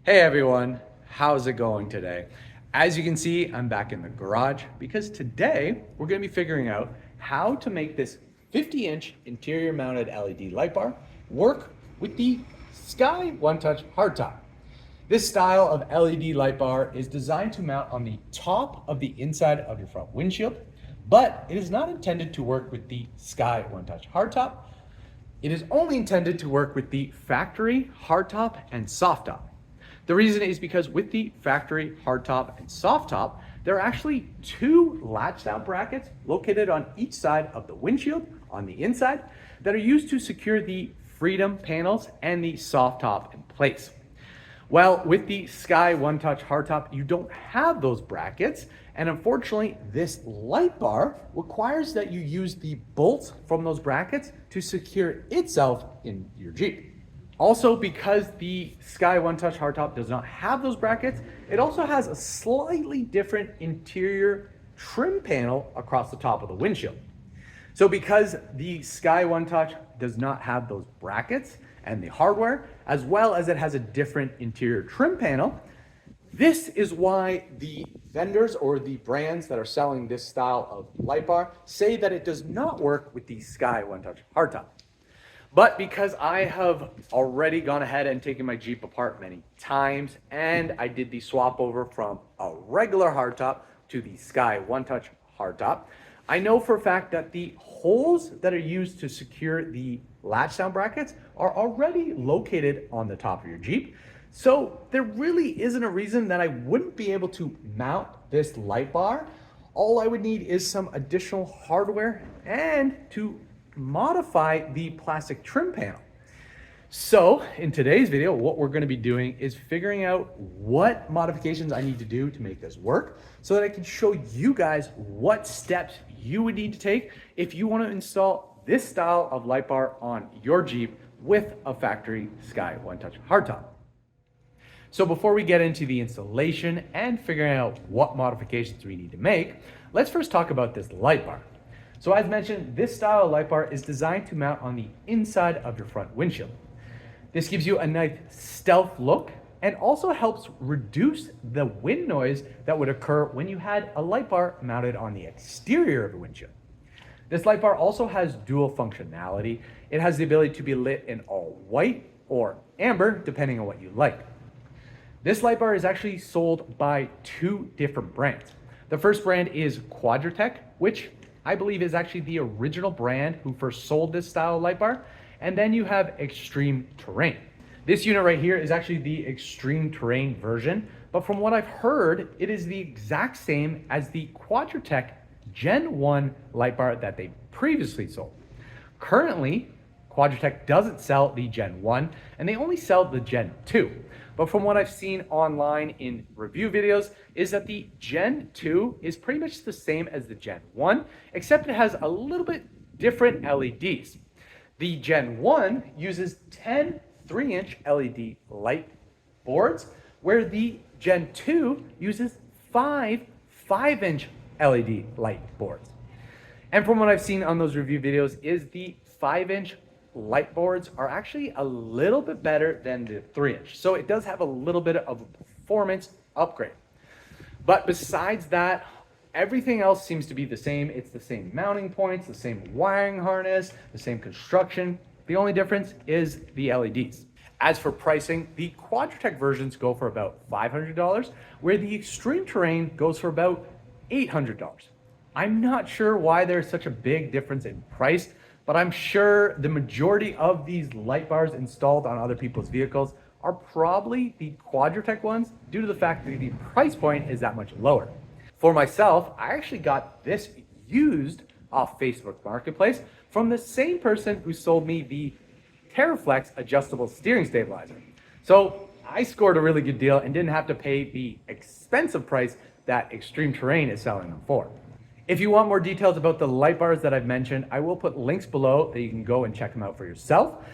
Hey everyone, how's it going today? As you can see, I'm back in the garage because today we're going to be figuring out how to make this 50-inch interior mounted LED light bar work with the Sky One Touch hardtop. This style of LED light bar is designed to mount on the top of the inside of your front windshield, but it is not intended to work with the Sky One Touch hardtop. It is only intended to work with the factory hardtop and soft top. The reason is because with the factory hardtop and soft top, there are actually two latch down brackets located on each side of the windshield on the inside that are used to secure the Freedom panels and the soft top in place. Well, with the Sky One Touch hardtop, you don't have those brackets, and unfortunately, this light bar requires that you use the bolts from those brackets to secure itself in your Jeep. Also, because the Sky One Touch hardtop does not have those brackets, it also has a slightly different interior trim panel across the top of the windshield. So because the Sky One Touch does not have those brackets and the hardware, as well as it has a different interior trim panel, this is why the vendors or the brands that are selling this style of light bar say that it does not work with the Sky One Touch hardtop. But because I have already gone ahead and taken my Jeep apart many times, and I did the swap over from a regular hardtop to the Sky One Touch hardtop, I know for a fact that the holes that are used to secure the latch down brackets are already located on the top of your Jeep. So there really isn't a reason that I wouldn't be able to mount this light bar. All I would need is some additional hardware and to modify the plastic trim panel. So in today's video, what we're going to be doing is figuring out what modifications I need to do to make this work so that I can show you guys what steps you would need to take if you want to install this style of light bar on your Jeep with a factory Sky One Touch hardtop. So before we get into the installation and figuring out what modifications we need to make, let's first talk about this light bar. So as mentioned, this style of light bar is designed to mount on the inside of your front windshield. This gives you a nice stealth look and also helps reduce the wind noise that would occur when you had a light bar mounted on the exterior of the windshield. This light bar also has dual functionality. It has the ability to be lit in all white or amber, depending on what you like. This light bar is actually sold by two different brands. The first brand is Quadratec, which I believe is actually the original brand who first sold this style of light bar. And then you have Extreme Terrain. This unit right here is actually the Extreme Terrain version, but from what I've heard, it is the exact same as the Quadratec Gen 1 light bar that they previously sold. Currently, Quadratec doesn't sell the Gen 1, and they only sell the Gen 2. But from what I've seen online in review videos is that the Gen 2 is pretty much the same as the Gen 1, except it has a little bit different LEDs. The Gen 1 uses 10 3-inch LED light boards, where the Gen 2 uses 5 5-inch LED light boards. And from what I've seen on those review videos is the 5-inch light boards are actually a little bit better than the 3-inch. So it does have a little bit of a performance upgrade. But besides that, everything else seems to be the same. It's the same mounting points, the same wiring harness, the same construction. The only difference is the LEDs. As for pricing, the Quadratec versions go for about $500, where the Extreme Terrain goes for about $800. I'm not sure why there's such a big difference in price, but I'm sure the majority of these light bars installed on other people's vehicles are probably the Quadratec ones due to the fact that the price point is that much lower. For myself, I actually got this used off Facebook Marketplace from the same person who sold me the TerraFlex adjustable steering stabilizer. So I scored a really good deal and didn't have to pay the expensive price that Extreme Terrain is selling them for. If you want more details about the light bars that I've mentioned, I will put links below that you can go and check them out for yourself.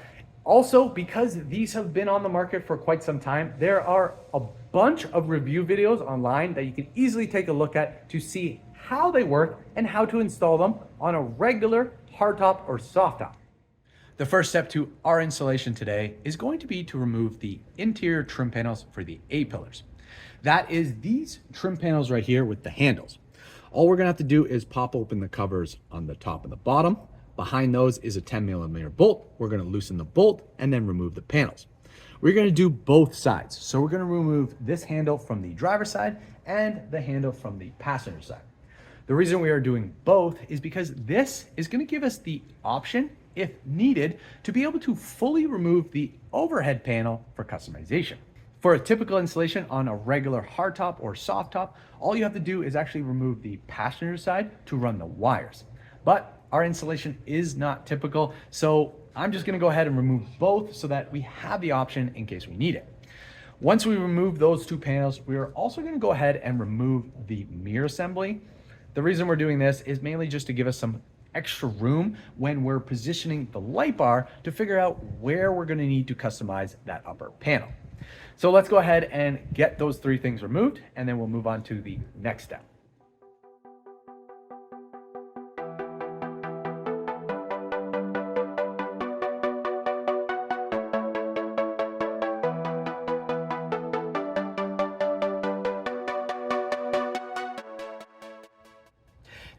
Also, because these have been on the market for quite some time, there are a bunch of review videos online that you can easily take a look at to see how they work and how to install them on a regular hardtop or soft top. The first step to our installation today is going to be to remove the interior trim panels for the A-pillars. That is these trim panels right here with the handles. All we're gonna have to do is pop open the covers on the top and the bottom. Behind those is a 10mm bolt. We're gonna loosen the bolt and then remove the panels. We're gonna do both sides. So we're gonna remove this handle from the driver's side and the handle from the passenger side. The reason we are doing both is because this is gonna give us the option, if needed, to be able to fully remove the overhead panel for customization. For a typical installation on a regular hardtop or soft top, all you have to do is actually remove the passenger side to run the wires. But our installation is not typical, so I'm just gonna go ahead and remove both so that we have the option in case we need it. Once we remove those two panels, we are also gonna go ahead and remove the mirror assembly. The reason we're doing this is mainly just to give us some extra room when we're positioning the light bar to figure out where we're gonna need to customize that upper panel. So let's go ahead and get those three things removed, and then we'll move on to the next step.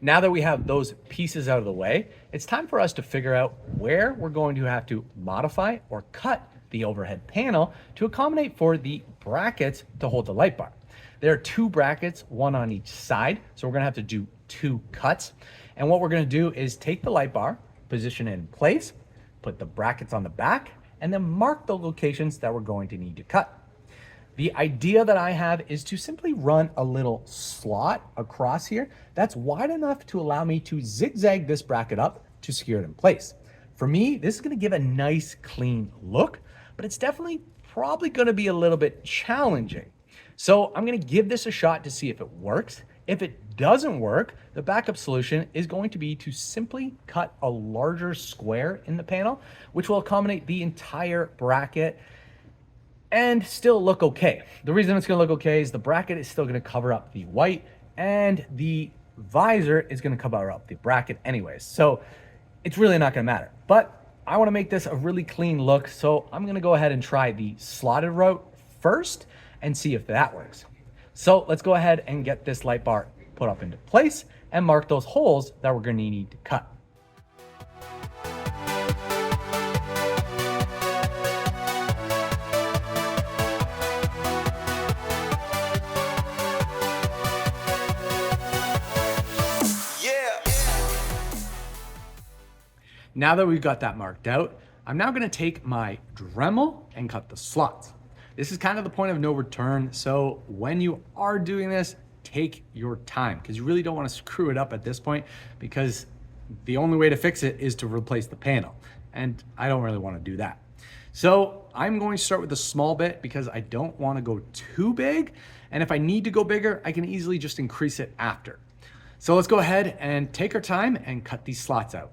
Now that we have those pieces out of the way, it's time for us to figure out where we're going to have to modify or cut the overhead panel to accommodate for the brackets to hold the light bar. There are two brackets, one on each side, so we're gonna have to do two cuts. And what we're gonna do is take the light bar, position it in place, put the brackets on the back, and then mark the locations that we're going to need to cut. The idea that I have is to simply run a little slot across here that's wide enough to allow me to zigzag this bracket up to secure it in place. For me, this is gonna give a nice clean look, but it's definitely probably gonna be a little bit challenging. So I'm gonna give this a shot to see if it works. If it doesn't work, the backup solution is going to be to simply cut a larger square in the panel, which will accommodate the entire bracket and still look okay. The reason it's gonna look okay is the bracket is still gonna cover up the white and the visor is gonna cover up the bracket anyways. So it's really not gonna matter. But I wanna make this a really clean look, so I'm gonna go ahead and try the slotted route first and see if that works. So let's go ahead and get this light bar put up into place and mark those holes that we're gonna need to cut. Now that we've got that marked out, I'm now gonna take my Dremel and cut the slots. This is kind of the point of no return, so when you are doing this, take your time, because you really don't want to screw it up at this point, because the only way to fix it is to replace the panel, and I don't really want to do that. So I'm going to start with a small bit because I don't want to go too big, and if I need to go bigger, I can easily just increase it after. So let's go ahead and take our time and cut these slots out.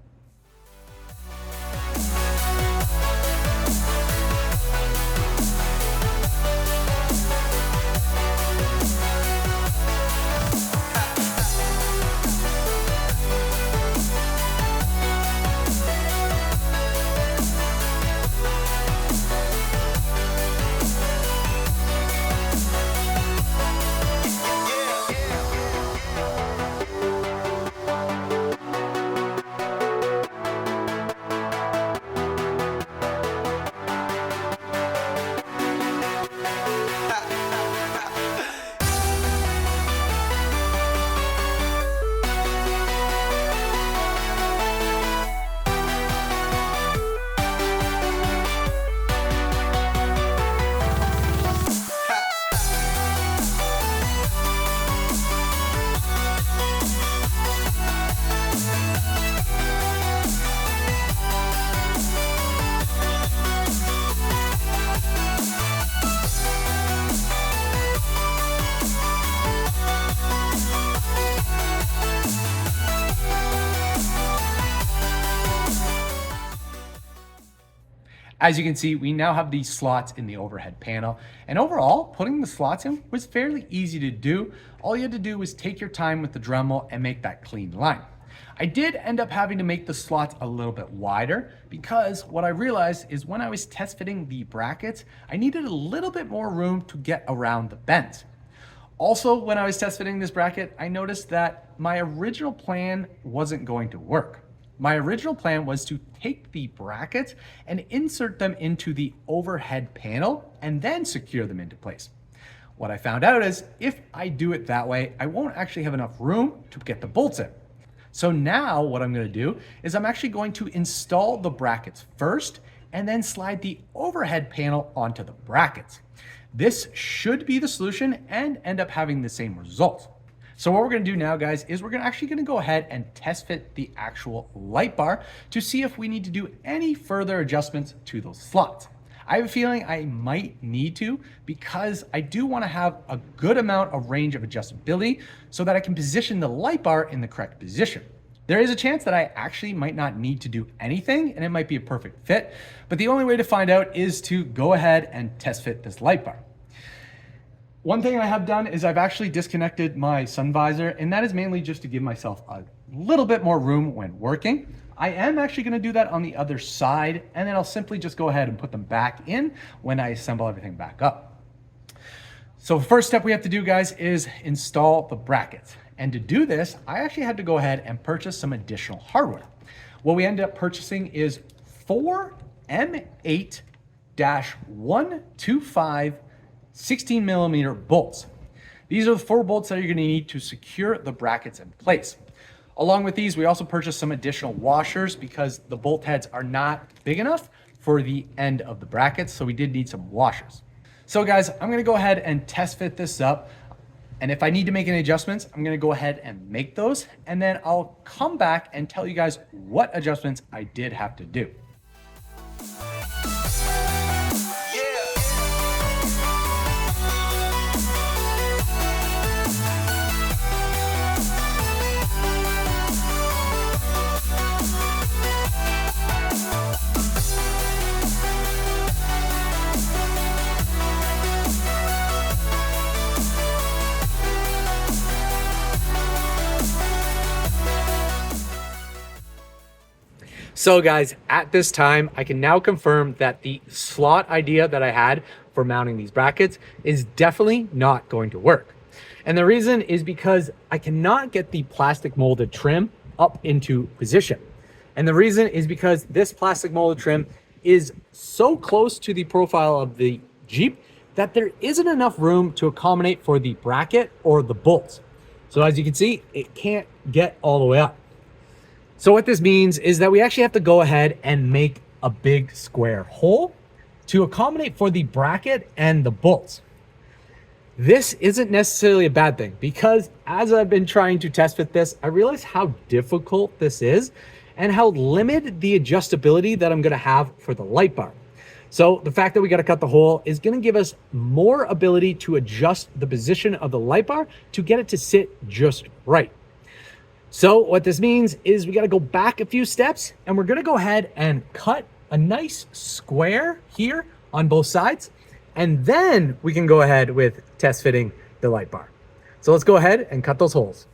As you can see, we now have these slots in the overhead panel, and overall, putting the slots in was fairly easy to do. All you had to do was take your time with the Dremel and make that clean line. I did end up having to make the slots a little bit wider because what I realized is when I was test fitting the brackets, I needed a little bit more room to get around the bends. Also, when I was test fitting this bracket, I noticed that my original plan wasn't going to work. My original plan was to take the brackets and insert them into the overhead panel and then secure them into place. What I found out is if I do it that way, I won't actually have enough room to get the bolts in. So now what I'm going to do is I'm actually going to install the brackets first and then slide the overhead panel onto the brackets. This should be the solution and end up having the same result. So what we're going to do now, guys, is we're actually going to go ahead and test fit the actual light bar to see if we need to do any further adjustments to those slots. I have a feeling I might need to because I do want to have a good amount of range of adjustability so that I can position the light bar in the correct position. There is a chance that I actually might not need to do anything and it might be a perfect fit, but the only way to find out is to go ahead and test fit this light bar. One thing I have done is I've actually disconnected my sun visor, and that is mainly just to give myself a little bit more room when working. I am actually going to do that on the other side, and then I'll simply just go ahead and put them back in when I assemble everything back up. So the first step we have to do, guys, is install the brackets. And to do this, I actually had to go ahead and purchase some additional hardware. What we ended up purchasing is 4 M8-125 16 millimeter bolts. These are the 4 bolts that you're going to need to secure the brackets in place. Along with these, we also purchased some additional washers because the bolt heads are not big enough for the end of the brackets, so we did need some washers. So guys, I'm going to go ahead and test fit this up. And if I need to make any adjustments, I'm going to go ahead and make those. And then I'll come back and tell you guys what adjustments I did have to do. So guys, at this time, I can now confirm that the slot idea that I had for mounting these brackets is definitely not going to work. And the reason is because I cannot get the plastic molded trim up into position. And the reason is because this plastic molded trim is so close to the profile of the Jeep that there isn't enough room to accommodate for the bracket or the bolts. So as you can see, it can't get all the way up. So what this means is that we actually have to go ahead and make a big square hole to accommodate for the bracket and the bolts. This isn't necessarily a bad thing because as I've been trying to test fit this, I realized how difficult this is and how limited the adjustability that I'm going to have for the light bar. So the fact that we got to cut the hole is going to give us more ability to adjust the position of the light bar to get it to sit just right. So what this means is we got to go back a few steps and we're going to go ahead and cut a nice square here on both sides. And then we can go ahead with test fitting the light bar. So let's go ahead and cut those holes.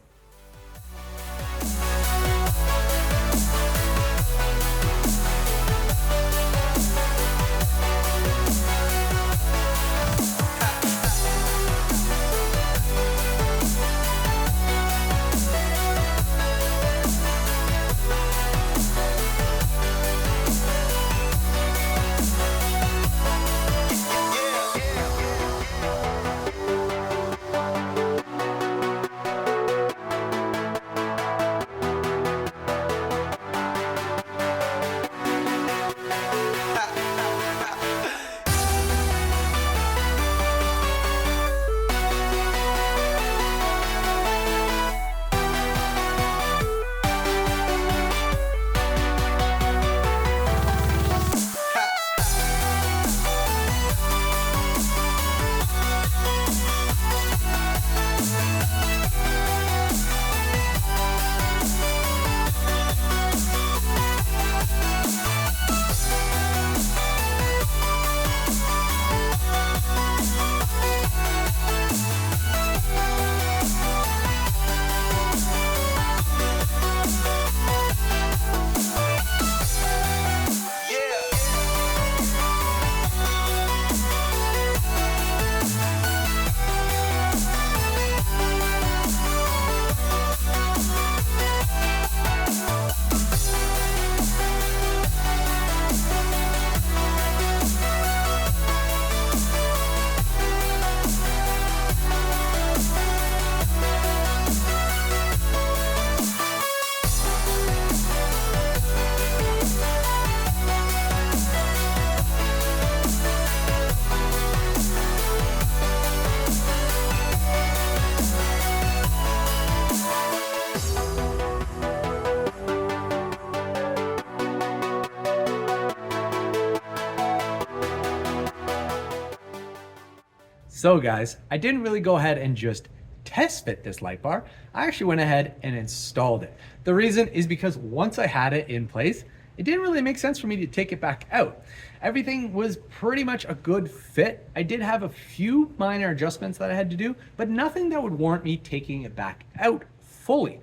So guys, I didn't really go ahead and just test fit this light bar. I actually went ahead and installed it. The reason is because once I had it in place, it didn't really make sense for me to take it back out. Everything was pretty much a good fit. I did have a few minor adjustments that I had to do, but nothing that would warrant me taking it back out fully.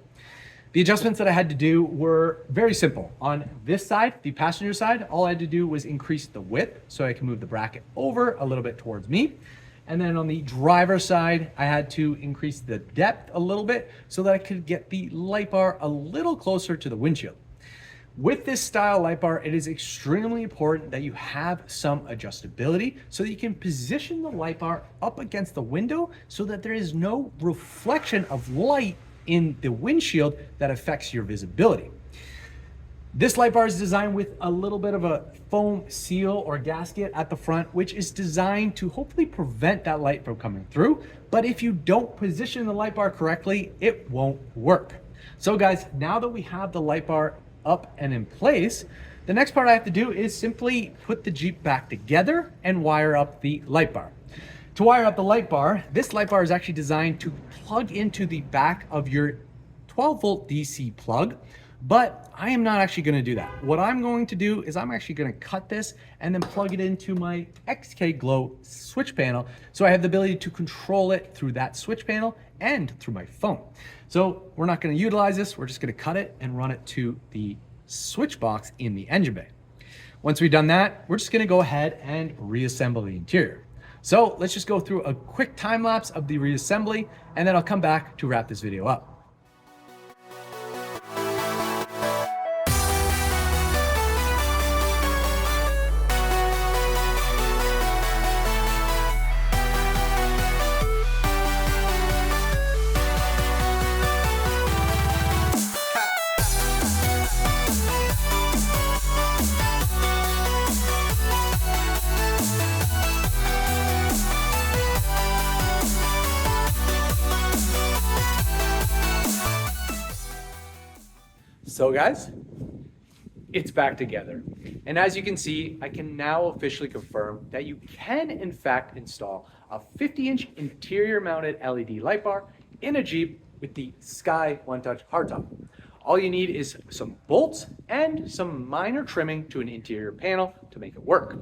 The adjustments that I had to do were very simple. On this side, the passenger side, all I had to do was increase the width so I can move the bracket over a little bit towards me. And then on the driver's side, I had to increase the depth a little bit so that I could get the light bar a little closer to the windshield. With this style light bar, it is extremely important that you have some adjustability so that you can position the light bar up against the window so that there is no reflection of light in the windshield that affects your visibility. This light bar is designed with a little bit of a foam seal or gasket at the front, which is designed to hopefully prevent that light from coming through. But if you don't position the light bar correctly, it won't work. So guys, now that we have the light bar up and in place, the next part I have to do is simply put the Jeep back together and wire up the light bar. To wire up the light bar, this light bar is actually designed to plug into the back of your 12-volt DC plug, but I am not actually going to do that. What I'm going to do is I'm actually going to cut this and then plug it into my XK Glow switch panel, so I have the ability to control it through that switch panel and through my phone. So we're not going to utilize this, we're just going to cut it and run it to the switch box in the engine bay. Once we've done that, we're just going to go ahead and reassemble the interior. So let's just go through a quick time lapse of the reassembly, and then I'll come back to wrap this video up. So guys, it's back together. And as you can see, I can now officially confirm that you can in fact install a 50-inch interior mounted LED light bar in a Jeep with the Sky One Touch hardtop. All you need is some bolts and some minor trimming to an interior panel to make it work.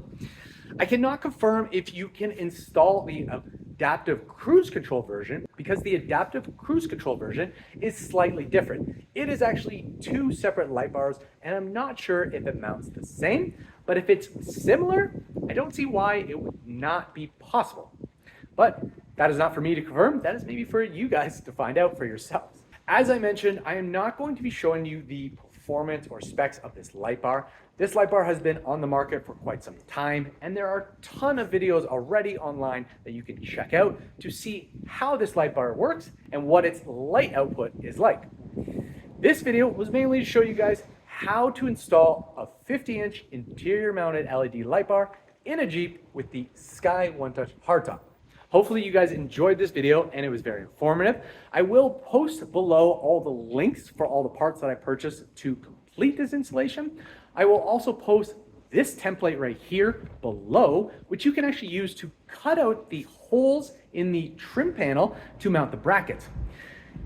I cannot confirm if you can install the adaptive cruise control version because the adaptive cruise control version is slightly different. It is actually two separate light bars, and I'm not sure if it mounts the same, but if it's similar, I don't see why it would not be possible. But that is not for me to confirm, that is maybe for you guys to find out for yourselves. As I mentioned, I am not going to be showing you the performance or specs of this light bar. This light bar has been on the market for quite some time, and there are a ton of videos already online that you can check out to see how this light bar works and what its light output is like. This video was mainly to show you guys how to install a 50-inch interior mounted LED light bar in a Jeep with the Sky One Touch hardtop. Hopefully you guys enjoyed this video and it was very informative. I will post below all the links for all the parts that I purchased to complete this installation. I will also post this template right here below, which you can actually use to cut out the holes in the trim panel to mount the brackets.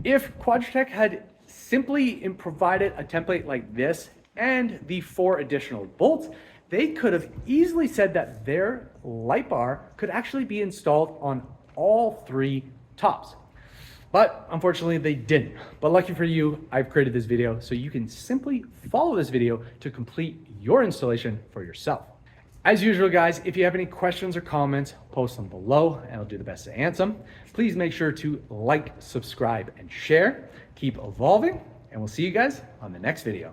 If Quadratec had simply provided a template like this and the 4 additional bolts, they could have easily said that their light bar could actually be installed on all 3 tops. But unfortunately they didn't. But lucky for you, I've created this video so you can simply follow this video to complete your installation for yourself. As usual guys, if you have any questions or comments, post them below and I'll do the best to answer them. Please make sure to like, subscribe, and share. Keep evolving, and we'll see you guys on the next video.